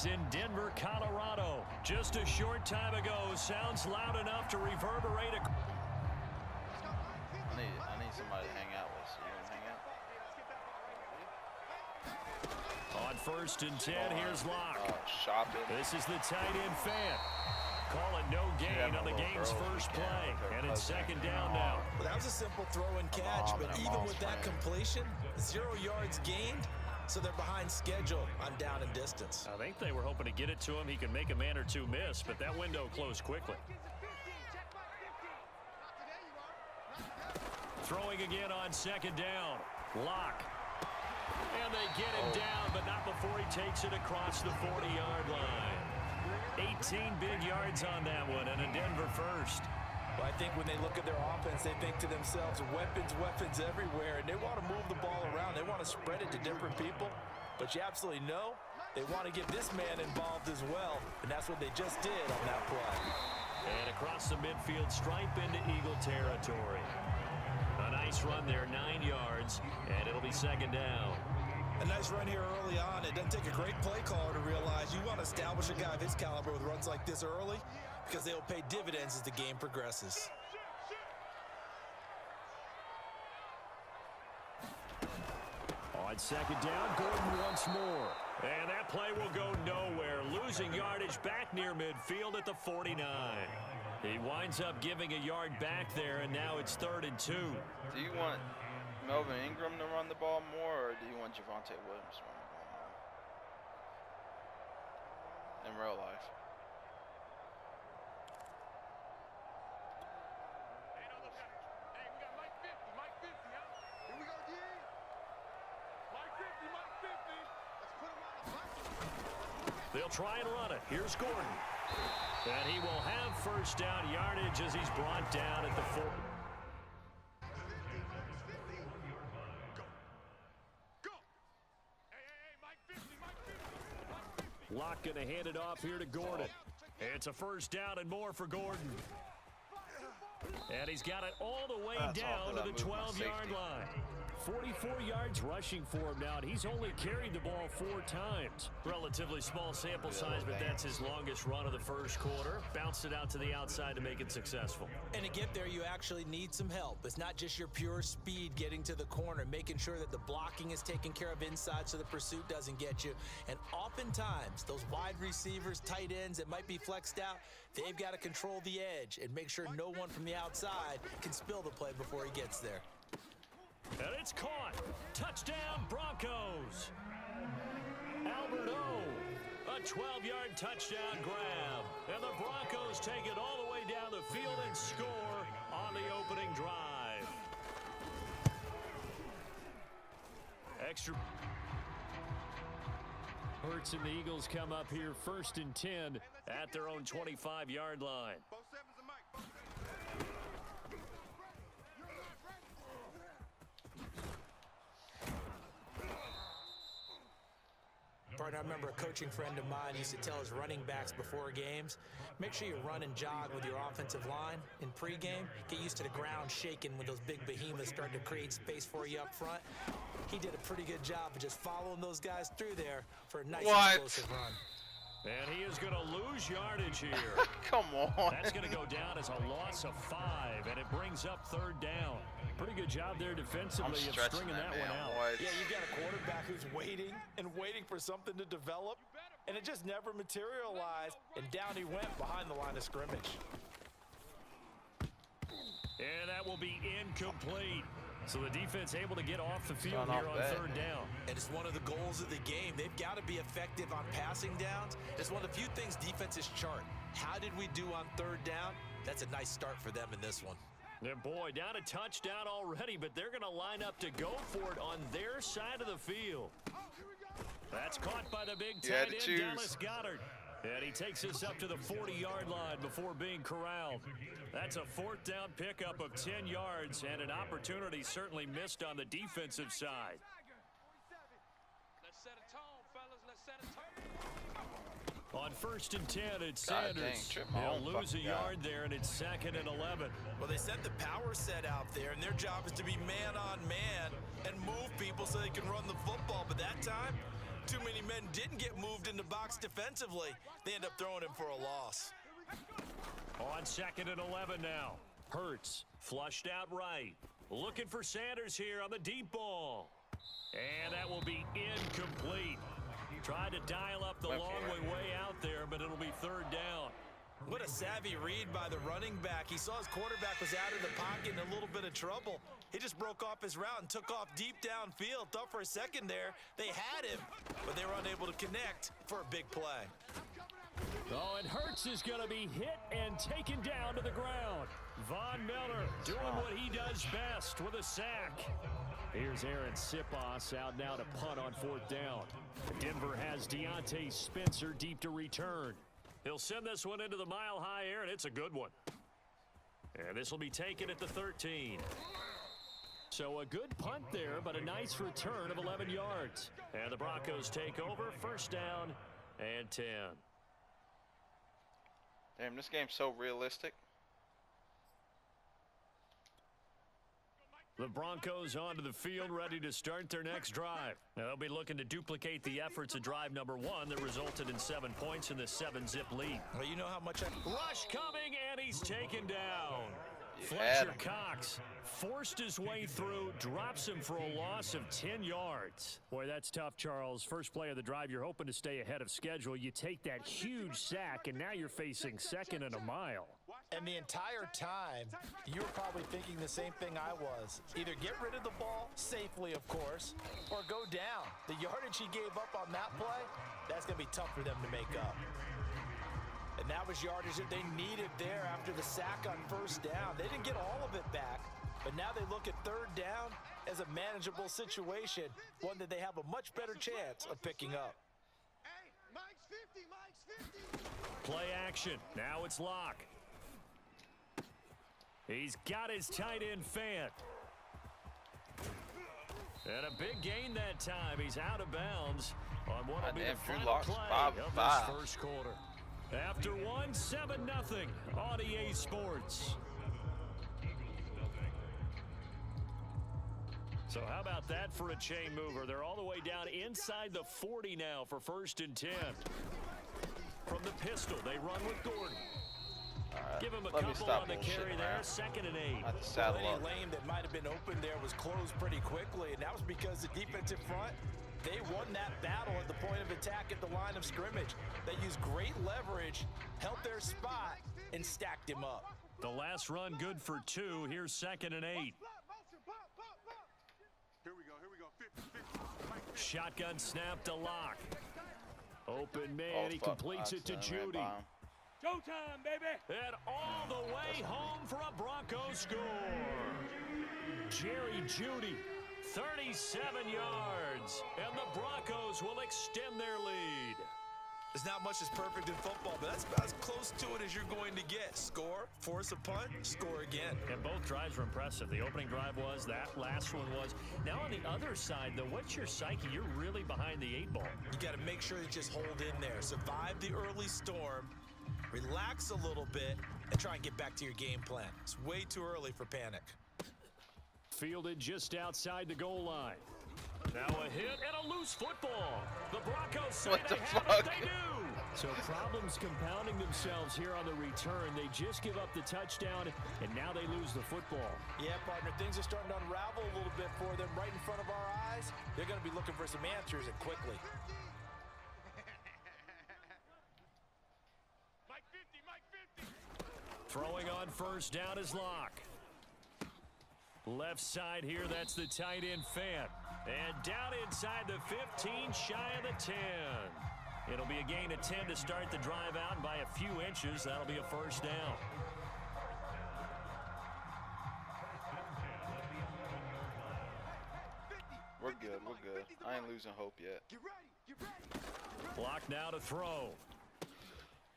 is in Denver, Colorado. Just a short time ago, sounds loud enough to reverberate. I need somebody to hang out with. So you want to hang out? On 1st and 10, here's Locke. Shopping. This is the tight end fan. Call it no gain on the game's first play. And it's 2nd down now. Well, that was a simple throw and catch, but even with that completion, 0 yards gained, so they're behind schedule on down and distance. I think they were hoping to get it to him. He could make a man or two miss, but that window closed quickly. Throwing again on 2nd down. Locke. And they get him down, but not before he takes it across the 40-yard line. 18 big yards on that one, and a Denver first. Well, I think when they look at their offense, they think to themselves, weapons, weapons everywhere, and they want to move the ball around. They want to spread it to different people, but you absolutely know they want to get this man involved as well, and that's what they just did on that play. And across the midfield stripe into Eagle territory. A nice run there, 9 yards, and it'll be 2nd down. A nice run here early on. It doesn't take a great play caller to realize you want to establish a guy of his caliber with runs like this early because they will pay dividends as the game progresses. On 2nd down, Gordon once more. And that play will go nowhere. Losing yardage back near midfield at the 49. He winds up giving a yard back there, and now it's 3rd and 2. Do you want Melvin Ingram to run the ball more, or do you want Javonte Williams to run the ball more? In real life. They'll try and run it. Here's Gordon. And he will have 1st down yardage as he's brought down at the 4. Locke going to hand it off here to Gordon. It's a 1st down and more for Gordon. And he's got it all the way down to the 12-yard line. 44 yards rushing for him now, and he's only carried the ball 4 times. Relatively small sample size, but that's his longest run of the 1st quarter. Bounced it out to the outside to make it successful. And to get there, you actually need some help. It's not just your pure speed getting to the corner, making sure that the blocking is taken care of inside so the pursuit doesn't get you. And oftentimes, those wide receivers, tight ends that might be flexed out, they've got to control the edge and make sure no one from the outside can spill the play before he gets there. And it's caught. Touchdown, Broncos. Albert O. A 12-yard touchdown grab. And the Broncos take it all the way down the field and score on the opening drive. Extra. Hurts and the Eagles come up here 1st and 10 at their own 25-yard line. Partner, I remember a coaching friend of mine used to tell his running backs before games, make sure you run and jog with your offensive line in pregame. Get used to the ground shaking when those big behemoths start to create space for you up front. He did a pretty good job of just following those guys through there for a nice explosive run. And he is going to lose yardage here. Come on. That's going to go down as a loss of 5, and it brings up 3rd down. Pretty good job there defensively of stringing that one out. Yeah, you've got a quarterback who's waiting and waiting for something to develop, and it just never materialized, and down he went behind the line of scrimmage. And that will be incomplete. So the defense able to get off the field here on 3rd down. And it's one of the goals of the game. They've got to be effective on passing downs. It's one of the few things defenses chart. How did we do on 3rd down? That's a nice start for them in this one. And boy, down a touchdown already, but they're going to line up to go for it on their side of the field. That's caught by the big tight end, Dallas Goedert. And he takes us up to the 40-yard line before being corralled. That's a 4th down pickup of 10 yards and an opportunity certainly missed on the defensive side. Let's set a tone, fellas. Let's set a tone. On 1st and 10, it's Sanders. He'll lose a yard there, and it's 2nd and 11. Well, they sent the power set out there, and their job is to be man on man and move people so they can run the football. But that time, Too many men didn't get moved in the box defensively. They end up throwing him for a loss. On 2nd and 11 now. Hurts flushed out right. Looking for Sanders here on the deep ball. And that will be incomplete. Tried to dial up the long way out there, but it'll be 3rd down. What a savvy read by the running back. He saw his quarterback was out of the pocket in a little bit of trouble. He just broke off his route and took off deep downfield. Thought for a second there they had him, but they were unable to connect for a big play. Oh, and Hurts is going to be hit and taken down to the ground. Von Miller doing what he does best with a sack. Here's Aaron Sipos out now to punt on 4th down. Denver has Deontay Spencer deep to return. He'll send this one into the mile-high air, and it's a good one. And this will be taken at the 13. So a good punt there, but a nice return of 11 yards. And the Broncos take over, 1st down and 10. Damn, this game's so realistic. The Broncos onto the field, ready to start their next drive. Now, they'll be looking to duplicate the efforts of drive number 1 that resulted in 7 points in the 7-zip lead. Well, you know how much Rush coming, and he's taken down. Fletcher Cox forced his way through, drops him for a loss of 10 yards. Boy, that's tough, Charles. First play of the drive, you're hoping to stay ahead of schedule. You take that huge sack, and now you're facing 2nd and a mile. And the entire time, you were probably thinking the same thing I was. Either get rid of the ball, safely of course, or go down. The yardage he gave up on that play, that's going to be tough for them to make up. And that was yardage that they needed there after the sack on 1st down. They didn't get all of it back, but now they look at 3rd down as a manageable situation, one that they have a much better chance of picking up. Hey, Mike's 50, Mike's 50. Play action. Now it's Locke. He's got his tight end Fant. And a big gain that time. He's out of bounds on what will be the final play of this 1st quarter. After 1, 7-0 on EA Sports. So how about that for a chain mover? They're all the way down inside the 40 now for 1st and 10. From the pistol, they run with Gordon. Give him a couple on the carry there, 2nd and 8. Any lane that might have been open there was closed pretty quickly, and that was because the defensive front, they won that battle at the point of attack at the line of scrimmage. They used great leverage, held their spot, and stacked him up. The last run good for 2. Here's 2nd and 8. Here we go. 50. Shotgun snap to Locke. Open man, he completes it to Judy. Showtime, baby. And all the way home for a Broncos score. Jerry Judy, 37 yards, and the Broncos will extend their lead. There's not much that's perfect in football, but that's about as close to it as you're going to get. Score, force a punt, score again. And both drives were impressive. The opening drive was, that last one was. Now on the other side, though, what's your psyche? You're really behind the 8 ball. You got to make sure you just hold in there. Survive the early storm, relax a little bit, and try and get back to your game plan. It's way too early for panic. Fielded just outside the goal line. Now a hit and a loose football. The Broncos say they have it. They do. So problems compounding themselves here on the return. They just give up the touchdown, and now they lose the football. Yeah, partner, things are starting to unravel a little bit for them right in front of our eyes. They're going to be looking for some answers, and quickly. Mike 50. Throwing on 1st down is Locke. Left side here, that's the tight end Fant. And down inside the 15, shy of the 10. It'll be a gain of 10 to start the drive out, and by a few inches, that'll be a 1st down. We're good. I ain't losing hope yet. Get ready. Locke now to throw.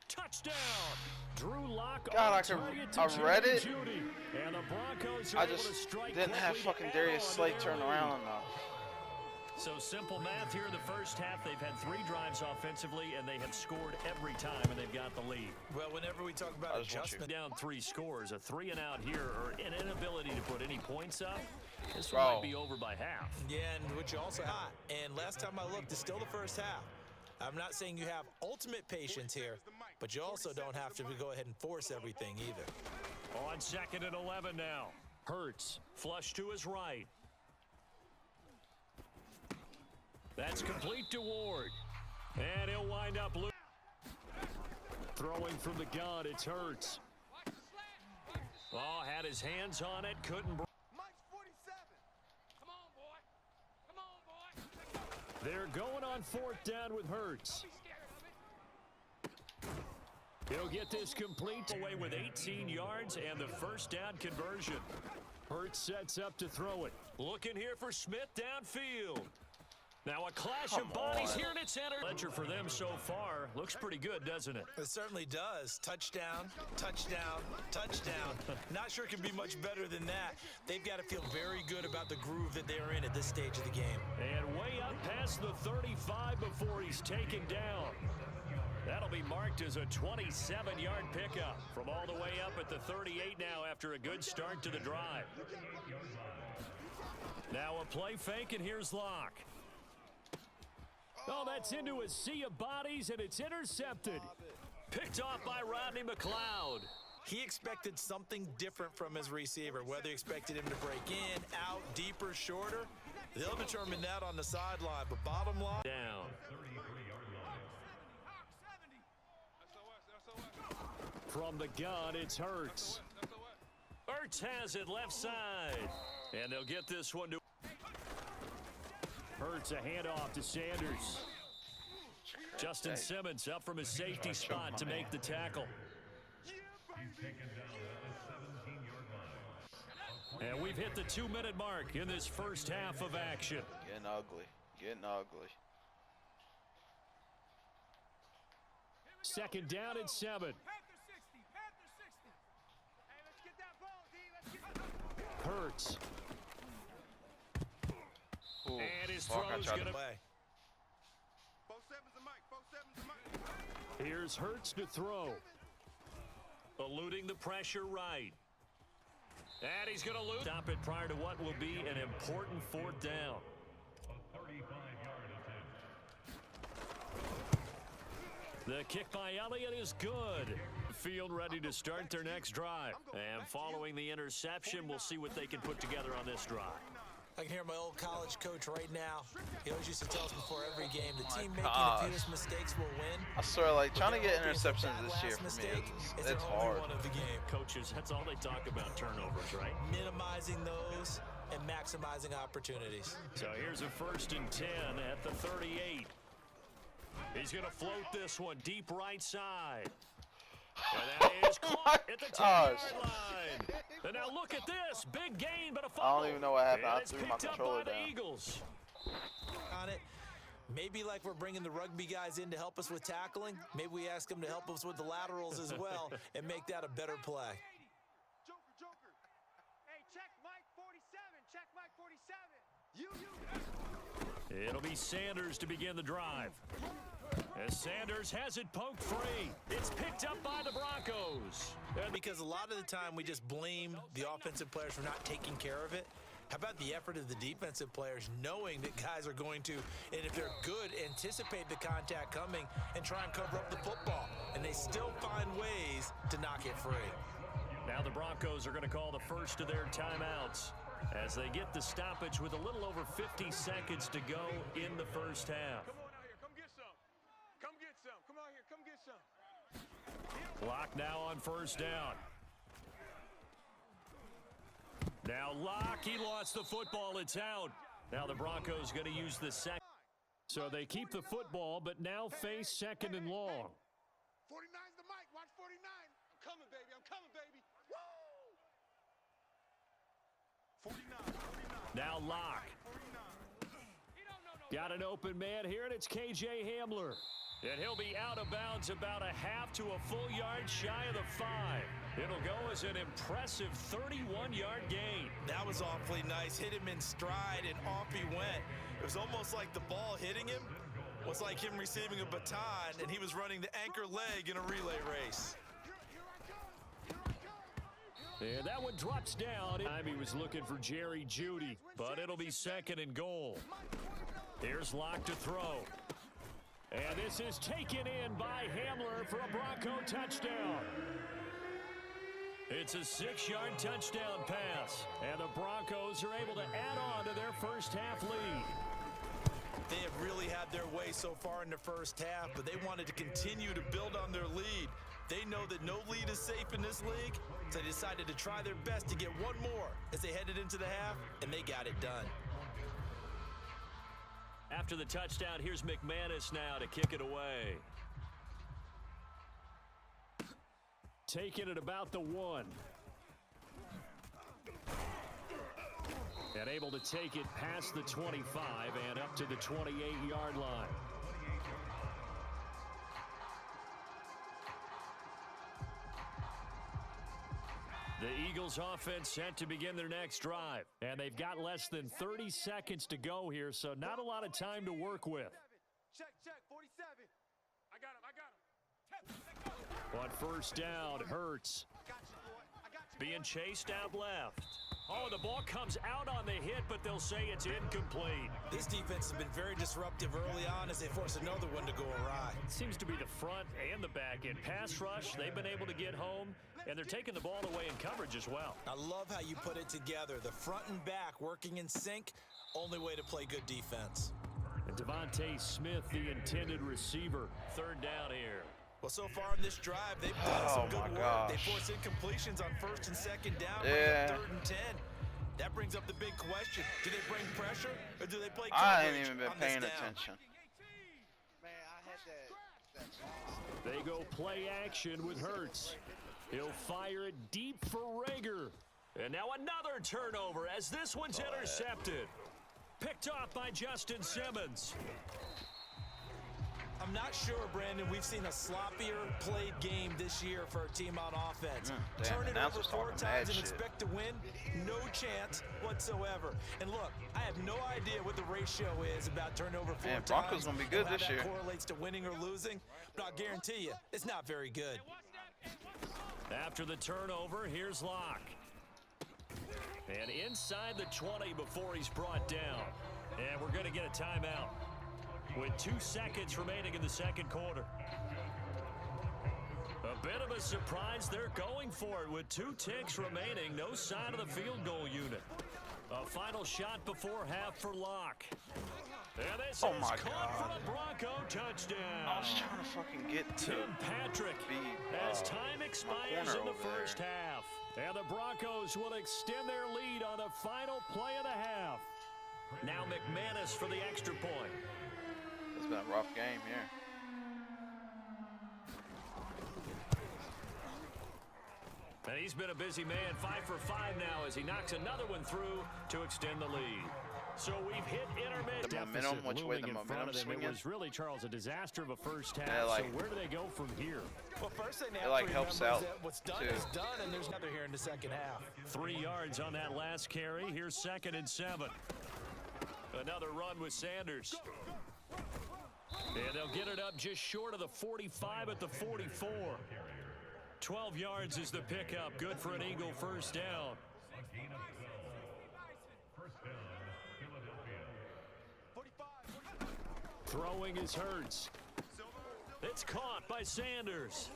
Touchdown! Drew Locke. God, I read it. Judy. And the Broncos are I able to just strike didn't have quickly fucking to Darius add on Slate to turn their around lead. enough. So simple math here in the first half. They've had 3 drives offensively, and they have scored every time, and they've got the lead. Well, whenever we talk about adjustment. Down 3 scores, a 3 and out here, or an inability to put any points up, This one might be over by half. Yeah, and which you also hot. And last time I looked, it's still the first half. I'm not saying you have ultimate patience here, but you also don't have to go ahead and force everything either. On 2nd and 11 now. Hurts, flush to his right. That's complete to Ward. And he'll wind up loose. Throwing from the gun, it's Hurts. Oh, had his hands on it, couldn't. Mike's 47. Come on, boy. Come on, boy. They're going on 4th down with Hurts. He'll get this complete away with 18 yards and the first down conversion. Hurts sets up to throw it. Looking here for Smith downfield. Now a clash of bodies here, and it's entered. Ledger for them so far. Looks pretty good, doesn't it? It certainly does. Touchdown, touchdown, touchdown. Not sure it can be much better than that. They've got to feel very good about the groove that they're in at this stage of the game. And way up past the 35 before he's taken down. That'll be marked as a 27-yard pickup from all the way up at the 38 now after a good start to the drive. Now a play fake, and here's Locke. Oh, that's into a sea of bodies, and it's intercepted. Picked off by Rodney McLeod. He expected something different from his receiver, whether he expected him to break in, out, deeper, shorter. They'll determine that on the sideline, but bottom line. Down. From the gun, it's Hurts. Hurts has it left side. And they'll get this one to Hurts, a handoff to Sanders. Justin Simmons up from his safety spot to make the tackle. And we've hit the 2-minute mark in this first half of action. Getting ugly. Getting ugly. 2nd down and 7. Hurts. Ooh, And his fuck, throw's I tried going to to play. 47's a Mike. 47's a Mike. Here's Hurts to throw. Eluding the pressure right. And he's going to lose. Stop it prior to what will be an important 4th down. The kick by Elliott is good. Field ready to start their next drive. And following the interception, we'll see what they can put together on this drive. I can hear my old college coach right now. He always used to tell us before every game, the team making gosh. the fewest mistakes will win. I swear, like, But trying to their get hope is interceptions that this last year for me mistake is it's their only hard. one of the game. Coaches, that's all they talk about, turnovers, right? Minimizing those and maximizing opportunities. So here's a 1st and 10 at the 38. He's going to float this one deep right side. And that is caught at the 10-yard line. And now look at this. Big gain, but a fumble. I don't even know what happened. And I it's threw my picked up controller by the down. Eagles. On it. Maybe like we're bringing the rugby guys in to help us with tackling, maybe we ask them to help us with the laterals as well and make that a better play. Joker. Hey, check Mike 47. Check Mike 47. It'll be Sanders to begin the drive. As Sanders has it poked free. It's picked up by the Broncos. Because a lot of the time we just blame the offensive players for not taking care of it. How about the effort of the defensive players knowing that guys are going to, and if they're good, anticipate the contact coming and try and cover up the football. And they still find ways to knock it free. Now the Broncos are going to call the first of their timeouts as they get the stoppage with a little over 50 seconds to go in the first half. Come on out here. Come get some. Come get some. Come out here. Come get some. Locke now on 1st down. Now Locke, he lost the football. It's out. Now the Broncos going to use the second. So they keep the football, but now face 2nd and long. 49's the Mike. Watch 49. I'm coming, baby. I'm coming, baby. Woo! 49. Now Locke. Got an open man here, and it's KJ Hamler. And he'll be out of bounds about a half to a full yard shy of the 5. It'll go as an impressive 31-yard gain. That was awfully nice. Hit him in stride, and off he went. It was almost like the ball hitting him was like him receiving a baton, and he was running the anchor leg in a relay race. And that one drops down. He was looking for Jerry Jeudy, but it'll be 2nd and goal. Here's Locke to throw. And this is taken in by Hamler for a Bronco touchdown. It's a 6-yard touchdown pass, and the Broncos are able to add on to their first half lead. They have really had their way so far in the first half, but they wanted to continue to build on their lead. They know that no lead is safe in this league, so they decided to try their best to get one more as they headed into the half, and they got it done. After the touchdown, here's McManus now to kick it away. Taking it about the 1. And able to take it past the 25 and up to the 28-yard line. The Eagles offense set to begin their next drive. And they've got less than 30 seconds to go here, so not a lot of time to work with. Check, 47. I got him. On first down, Hurts. I got you, boy. I got you. Being chased out left. Oh, the ball comes out on the hit, but they'll say it's incomplete. This defense has been very disruptive early on as they force another one to go awry. It seems to be the front and the back end. Pass rush, they've been able to get home, and they're taking the ball away in coverage as well. I love how you put it together. The front and back working in sync, only way to play good defense. And Devontae Smith, the intended receiver. 3rd down here. Well, so far in this drive, they've done some good work. They force incompletions on 1st and 2nd down, bring up 3rd and 10. That brings up the big question. Do they bring pressure, or do they play coverage? I ain't even been paying attention. Man, I had that. They go play action with Hurts. He'll fire it deep for Rager. And now another turnover as this one's intercepted. Picked off by Justin Simmons. I'm not sure, Brandon, we've seen a sloppier played game this year for our team on offense. Turn it over 4 times and expect to win? No chance whatsoever. And look, I have no idea what the ratio is about turnover 4 times. Broncos gonna be good this year. How that correlates to winning or losing, but I'll guarantee you, it's not very good. After the turnover, here's Locke. And inside the 20 before he's brought down. And we're going to get a timeout with 2 seconds remaining in the 2nd quarter. A bit of a surprise. They're going for it with 2 ticks remaining. No sign of the field goal unit. A final shot before half for Locke. And this is caught for a Bronco touchdown. I was trying to fucking get to Tim Patrick as time expires in the first half. And the Broncos will extend their lead on the final play of the half. Now McManus for the extra point. It's been a rough game here. And he's been a busy man, 5 for 5 now as he knocks another one through to extend the lead. So we've hit intermittent. The momentum, which way the momentum swinging? It was really, Charles, a disaster of a first half. Yeah, like, so where do they go from here? Well, first thing they it like helps out that what's done too. is done, and there's another here in the second half. 3 yards on that last carry. Here's 2nd and 7. Another run with Sanders. And they'll get it up just short of the 45 at the 44. 12 yards is the pickup. Good for an Eagle first down. Throwing is Hurts. It's caught by Sanders.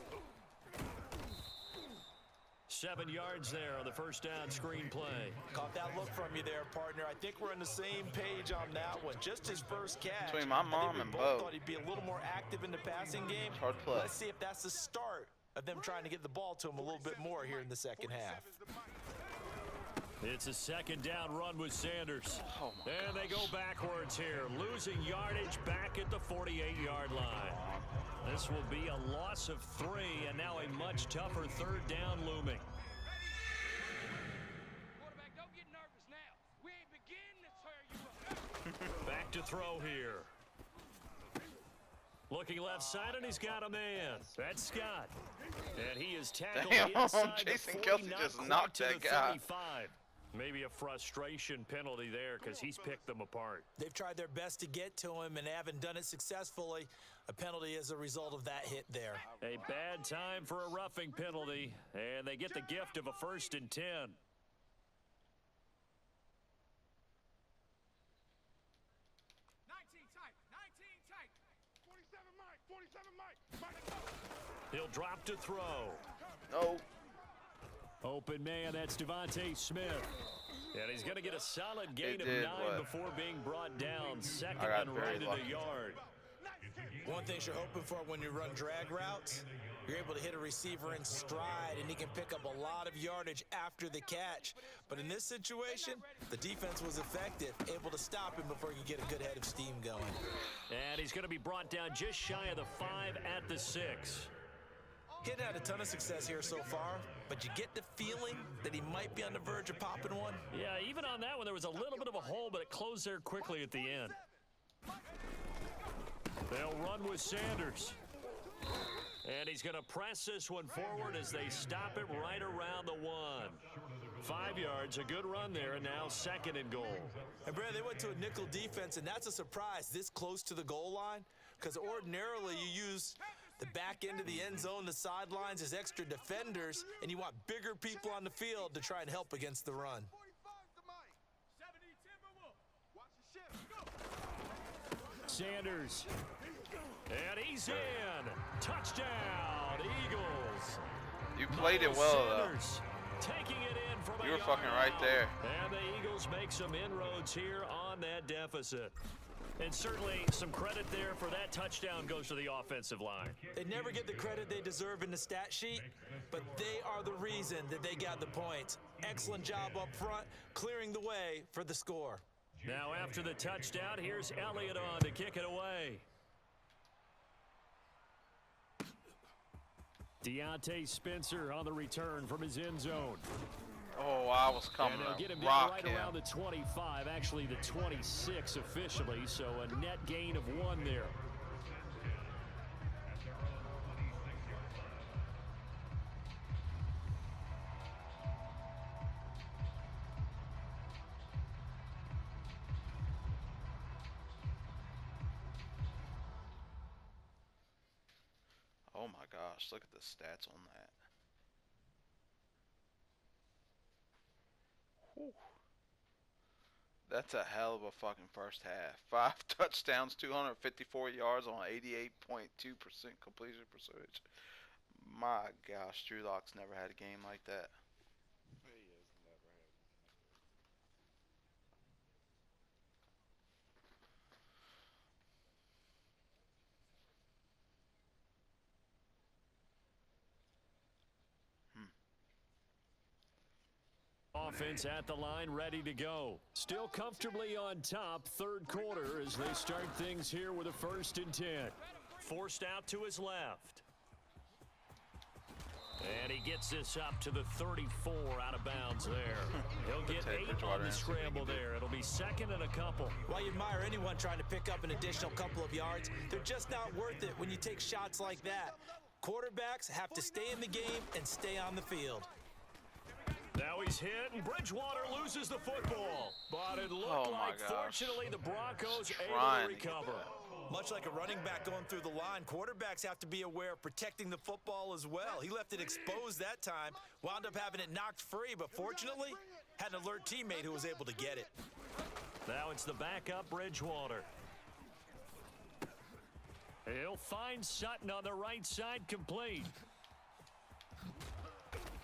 7 yards there on the first down screen play. Caught that look from you there, partner. I think we're on the same page on that one. Just his first catch. Between my mom and Bo. Thought he'd be a little more active in the passing game. Hard play. Let's see if that's the start of them trying to get the ball to him a little bit more here in the second half. It's a 2nd down run with Sanders. Oh and they go backwards here, losing yardage back at the 48-yard line. This will be a loss of 3, and now a much tougher 3rd down looming. Quarterback, don't get nervous now. We ain't beginning to tear you up. Back to throw here. Looking left side, and he's got a man. That's Scott. And he is tackled inside Jason the 40, Kelsey not just quite knocked to that the guy. 35. Maybe a frustration penalty there because he's picked them apart. They've tried their best to get to him and haven't done it successfully. A penalty as a result of that hit there. A bad time for a roughing penalty, and they get the gift of a 1st and 10. 19 tight. 19 tight. 47 Mike. 47 Mike. He'll drop to throw. No. Open man, that's Devontae Smith. And he's going to get a solid gain of 9 before being brought down. Second and right at a yard. One thing you're hoping for when you run drag routes, you're able to hit a receiver in stride, and he can pick up a lot of yardage after the catch. But in this situation, the defense was effective, able to stop him before he could get a good head of steam going. And he's going to be brought down just shy of the 5 at the 6. He hadn't had a ton of success here so far, but you get the feeling that he might be on the verge of popping one. Yeah, even on that one, there was a little bit of a hole, but it closed there quickly at the end. They'll run with Sanders. And he's going to press this one forward as they stop it right around the 1. 5 yards, a good run there, and now 2nd and goal. And Brad, they went to a nickel defense, and that's a surprise this close to the goal line, because ordinarily you use the back end of the end zone, the sidelines as extra defenders, and you want bigger people on the field to try and help against the run. 70 Timberwolf. Watch the ship. Go. Sanders. And he's in. Touchdown, Eagles. You played it well, Sanders taking it in from though. You were fucking right there. And the Eagles make some inroads here on that deficit. And certainly some credit there for that touchdown goes to the offensive line. They never get the credit they deserve in the stat sheet, but they are the reason that they got the points. Excellent job up front, clearing the way for the score. Now after the touchdown, here's Elliott on to kick it away. Deontay Spencer on the return from his end zone. Oh, I was coming and they'll get him to down rock right him. around the 25, actually the 26 officially, so a net gain of 1 there. Oh my gosh, look at the stats on that. Whew. That's a hell of a fucking first half. 5 touchdowns, 254 yards on 88.2% completion percentage. My gosh, Drew Lock's never had a game like that. Offense at the line, ready to go. Still comfortably on top, 3rd quarter as they start things here with a 1st and 10. Forced out to his left. And he gets this up to the 34 out of bounds there. He'll get 8 on the scramble there. It'll be 2nd and a couple. While you admire anyone trying to pick up an additional couple of yards, they're just not worth it when you take shots like that. Quarterbacks have to stay in the game and stay on the field. Now he's hit, and Bridgewater loses the football. But it looked like, fortunately, the Broncos able to recover. Much like a running back going through the line, quarterbacks have to be aware of protecting the football as well. He left it exposed that time, wound up having it knocked free, but fortunately, had an alert teammate who was able to get it. Now it's the backup Bridgewater. He'll find Sutton on the right side, complete.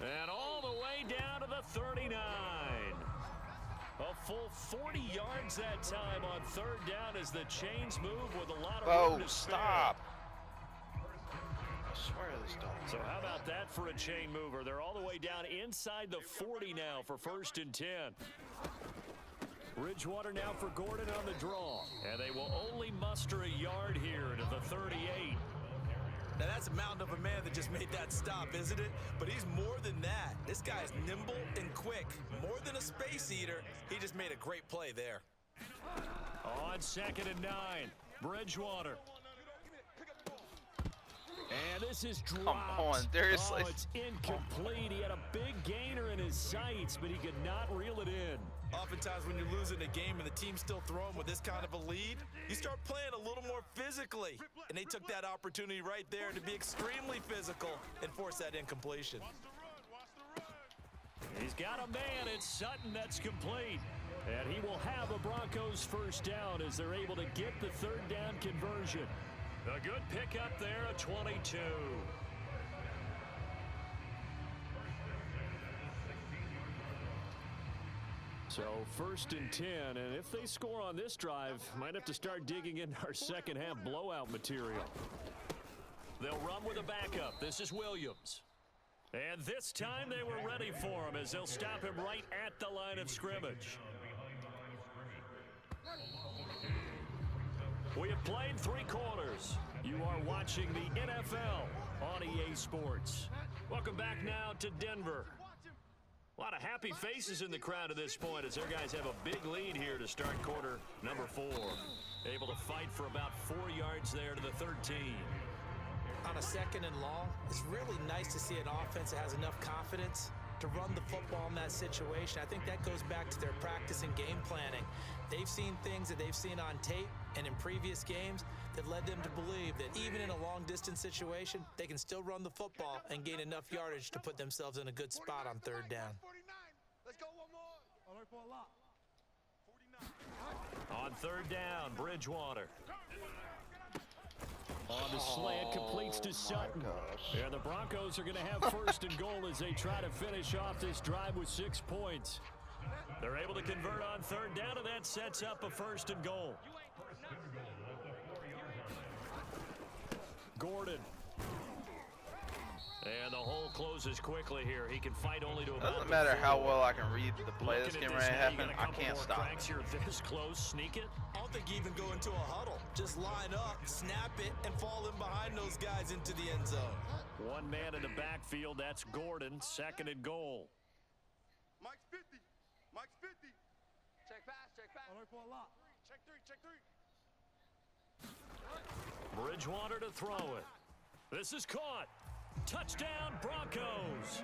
And all the way down to the 39. A full 40 yards that time on 3rd down as the chains move with a lot of room to stop. I swear this dog. So how about that for a chain mover? They're all the way down inside the 40 now for 1st and 10. Bridgewater now for Gordon on the draw. And they will only muster a yard here to the 38. Now that's a mountain of a man that just made that stop, isn't it? But he's more than that. This guy is nimble and quick. More than a space eater, he just made a great play there. On 2nd and 9, Bridgewater. And this is dropped. Come on, Darius. Oh, it's incomplete. He had a big gainer in his sights, but he could not reel it in. Oftentimes when you're losing a game and the team's still throwing with this kind of a lead, you start playing a little more physically. And they took that opportunity right there to be extremely physical and force that incompletion. He's got a man. It's Sutton that's complete. And he will have a Broncos first down as they're able to get the third down conversion. A good pickup there, a 22. So 1st and 10, and if they score on this drive, might have to start digging into our second half blowout material. They'll run with a backup. This is Williams. And this time they were ready for him as they'll stop him right at the line of scrimmage. We have played 3 quarters. You are watching the NFL on EA Sports. Welcome back now to Denver. A lot of happy faces in the crowd at this point as their guys have a big lead here to start quarter number 4. Able to fight for about 4 yards there to the 13. On a 2nd and long, it's really nice to see an offense that has enough confidence to run the football in that situation. I think that goes back to their practice and game planning. They've seen things that they've seen on tape and in previous games that led them to believe that even in a long-distance situation, they can still run the football and gain enough yardage to put themselves in a good spot on 3rd down. Let's go one more. Alert for a lot. 49. On 3rd down, Bridgewater. On the slant, completes to Sutton. And the Broncos are going to have 1st and goal as they try to finish off this drive with 6 points. They're able to convert on 3rd down, and that sets up a 1st and goal. Gordon. And the hole closes quickly here. He can fight only to about. Doesn't matter how well I can read the play that's getting ready to happen. I can't stop. You're this close, sneak it. I don't think you even go into a huddle. Just line up, snap it, and fall in behind those guys into the end zone. One man in the backfield. That's Gordon. 2nd and goal. Mike's 50. Mike's 50. Check pass, check pass. Alert for a lot. Check 3, check 3. Bridgewater to throw it. This is caught. Touchdown, Broncos.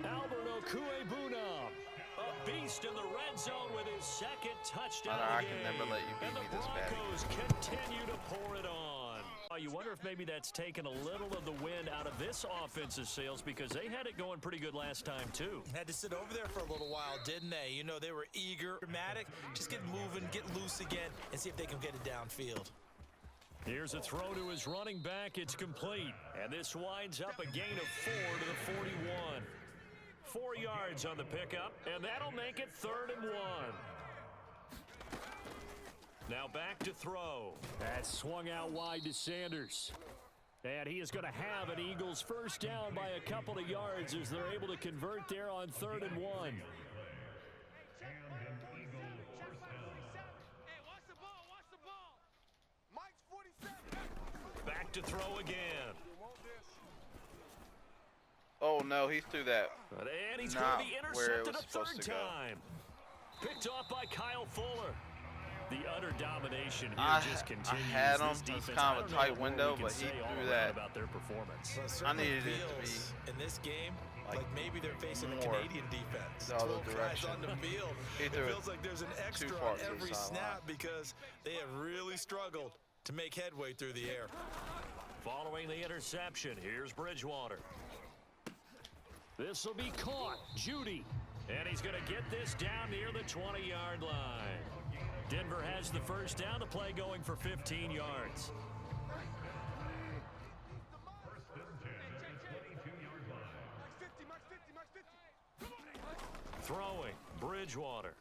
Albert Okwuegbunam, a beast in the red zone with his 2nd touchdown of the game. I can never let you beat me this bad. And the Broncos continue to pour it on. You wonder if maybe that's taken a little of the wind out of this offensive sails because they had it going pretty good last time, too. Had to sit over there for a little while, didn't they? You know, they were eager, dramatic. Just get moving, get loose again, and see if they can get it downfield. Here's a throw to his running back. It's complete. And this winds up a gain of 4 to the 41. 4 yards on the pickup, and that'll make it 3rd and 1. Now back to throw. That's swung out wide to Sanders. And he is going to have an Eagles first down by a couple of yards as they're able to convert there on 3rd and 1. Back to throw again. Oh no, he threw that. And he's not going to be where it intercepted was a supposed 3rd to go. time. Picked off by Kyle Fuller. The utter domination here I just continues. I had him. This It was defense, kind I of a don't know tight what more window, we can but he say all threw around that. about their performance. Well, it I needed certainly it to feels in this game like like maybe they're facing a more Canadian defense. the other 12 guys direction. on the field. He It threw it feels like there's an extra far on to the every sideline. snap because they have really struggled to make headway through the air. Following the interception, here's Bridgewater. This will be caught. Judy. And he's going to get this down near the 20-yard line. Denver has the first down. The play going for 15 yards. Throwing, Bridgewater.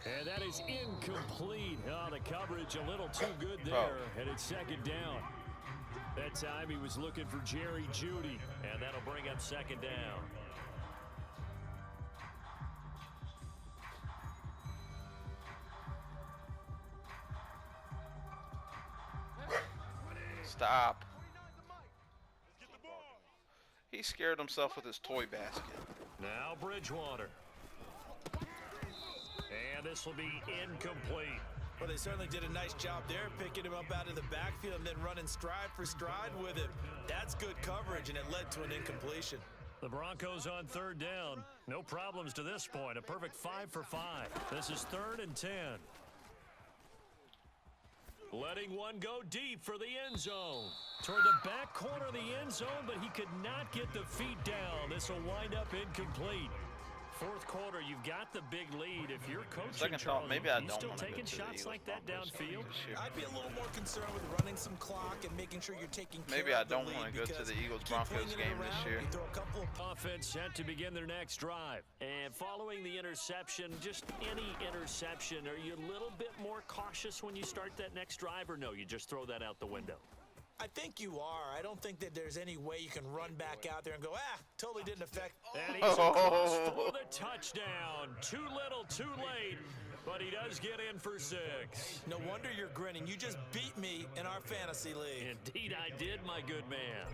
And that is incomplete. Oh, the coverage a little too good there, and it's 2nd down. That time he was looking for Jerry Judy, and that'll bring up 2nd down. Stop. He scared himself with his toy basket. Now Bridgewater. And this will be incomplete. Well, they certainly did a nice job there, picking him up out of the backfield and then running stride for stride with him. That's good coverage, and it led to an incompletion. The Broncos on 3rd down. No problems to this point. A perfect 5 for 5. This is 3rd and 10. Letting one go deep for the end zone. Toward the back corner of the end zone, but he could not get the feet down. This will wind up incomplete. 4th quarter, you've got the big lead. If you're coaching Charles, maybe I you don't still want to taking go to shots the like that downfield? I'd be a little more concerned with running some clock and making sure you're taking care Maybe I of the don't lead, want to go to because the Eagles-Broncos game this year. You throw a couple of Offense set to begin their next drive. And following the interception, just any interception, are you a little bit more cautious when you start that next drive, or no, you just throw that out the window? I think you are. I don't think that there's any way you can run back out there and go, totally didn't affect. And he's across for the touchdown. Too little, too late, but he does get in for 6. No wonder you're grinning. You just beat me in our fantasy league. Indeed, I did, my good man.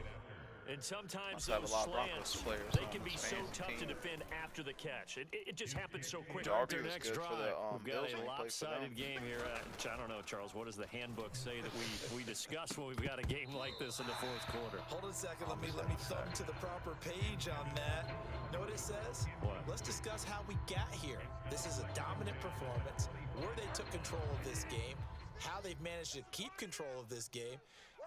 And sometimes Must have those a lot of Broncos slants, players they on can be this so fantasy tough to team. defend after the catch. It just happens so quick. Darby Their was next good drive. for the We've got Bills when a he played for lopsided them. game here. I don't know, Charles. What does the handbook say that we discuss when we've got a game like this in the 4th quarter? Hold on a second. Let me thumb to the proper page on that. Know what it says? What? Let's discuss how we got here. This is a dominant performance, where they took control of this game, how they've managed to keep control of this game,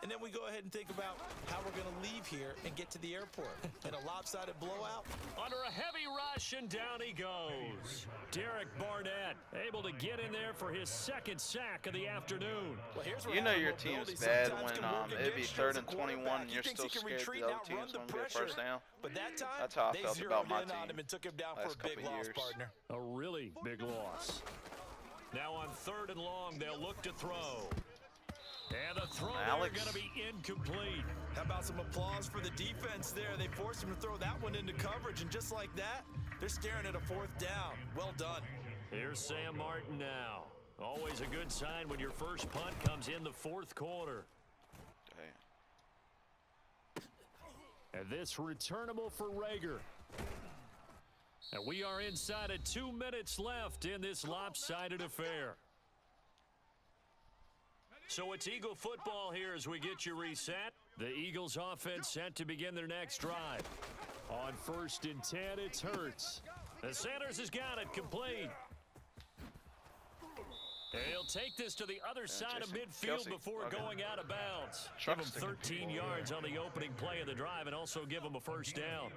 and then we go ahead and think about how we're going to leave here and get to the airport. In a lopsided blowout. Under a heavy rush, and down he goes. Derek Barnett able to get in there for his 2nd sack of the afternoon. Well, here's where You know your mobility team's bad sometimes when can work it'd be against 3rd you and as a 21 and quarterback. you're He thinks still he can scared retreat the and other team's outrun going to get a first down. But that time, That's how I they felt zeroed about my in on team him and took him down for last a big couple loss, years. partner. A really big loss. Now on 3rd and long, they'll look to throw. And the throw there going to be incomplete. How about some applause for the defense there? They forced him to throw that one into coverage, and just like that, they're staring at a 4th down. Well done. Here's Sam Martin now. Always a good sign when your first punt comes in the 4th quarter. And this returnable for Rager. And we are inside of 2 minutes left in this lopsided affair. So it's Eagle football here as we get you reset. The Eagles offense set to begin their next drive. On 1st and 10, it's Hurts. The Sanders has got it complete. And he'll take this to the other side of midfield before going out of bounds. Give him 13 yards on the opening play of the drive and also give him a first down.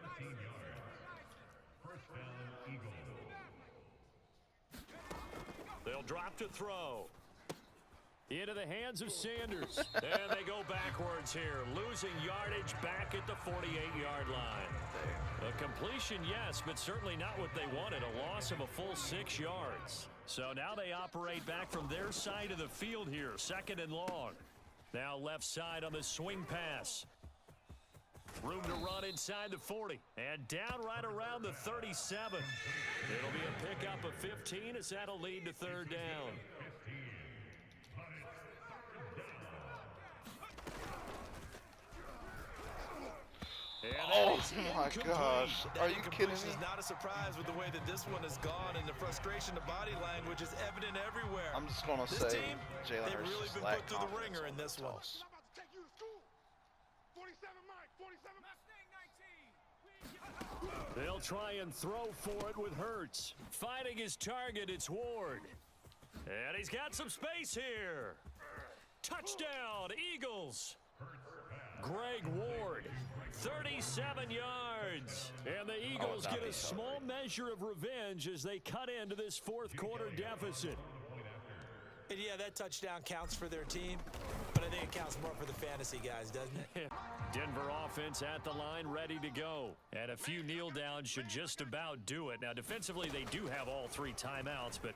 They'll drop to throw. Into the hands of Sanders. And they go backwards here, losing yardage back at the 48-yard line. A completion, yes, but certainly not what they wanted, a loss of a full 6 yards. So now they operate back from their side of the field here, 2nd and long. Now left side on the swing pass. Room to run inside the 40. And down right around the 37. It'll be a pickup of 15 as that'll lead to 3rd down. Oh my gosh, are you kidding me? It's not a surprise with the way that this one has gone, and the frustration of body language is evident everywhere. I'm just going to This say team, Jalen they've Hurts really just been lacked put through the confidence ringer in this one. I'm about to take you to school. 47 Mike, 47 Mustang 19. They'll try and throw for it with Hurts. Finding his target, it's Ward. And he's got some space here. Touchdown, Eagles. Greg Ward, 37 yards. And the Eagles get a small measure of revenge as they cut into this 4th quarter deficit. And yeah, that touchdown counts for their team, but I think it counts more for the fantasy guys, doesn't it? Denver offense at the line, ready to go. And a few kneel downs should just about do it. Now, defensively, they do have all 3 timeouts, but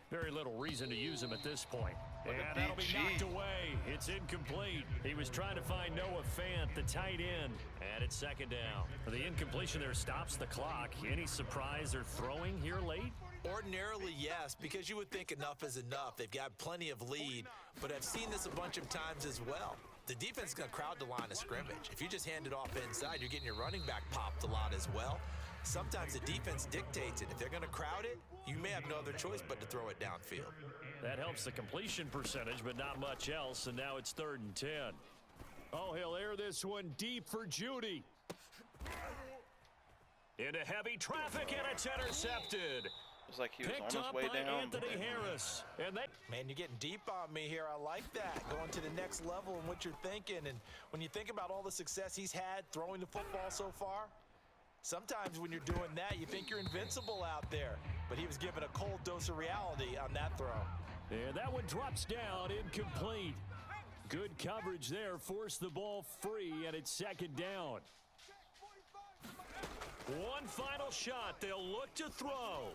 very little reason to use them at this point. And that'll be knocked away. It's incomplete. He was trying to find Noah Fant, the tight end. And it's 2nd down. The incompletion there stops the clock. Any surprise they're throwing here late? Ordinarily, yes, because you would think enough is enough. They've got plenty of lead, but I've seen this a bunch of times as well. The defense is going to crowd the line of scrimmage. If you just hand it off inside, you're getting your running back popped a lot as well. Sometimes the defense dictates it. If they're going to crowd it, you may have no other choice but to throw it downfield. That helps the completion percentage, but not much else, and now it's 3rd and 10. Oh, he'll air this one deep for Judy. Into heavy traffic, and it's intercepted. Looks like he was Picked on his up way by down. Anthony Harris. And they Man, you're getting deep on me here. I like that. Going to the next level in what you're thinking. And when you think about all the success he's had throwing the football so far, sometimes when you're doing that, you think you're invincible out there. But he was given a cold dose of reality on that throw. And that one drops down, incomplete. Good coverage there, forced the ball free, and it's 2nd down. One final shot. They'll look to throw.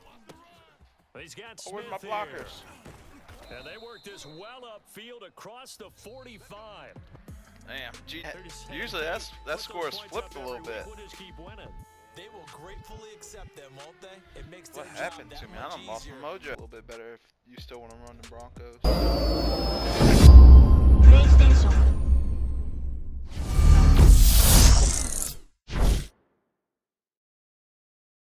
He's got Smith Where's my blockers? Here. And they work this well upfield across the 45. Damn. Usually that score is flipped a little bit. We'll just keep winning. They will gratefully accept them, won't they? It makes their What job happened that to me? I much done lost easier. my mojo. A little bit better if you still want to run the Broncos.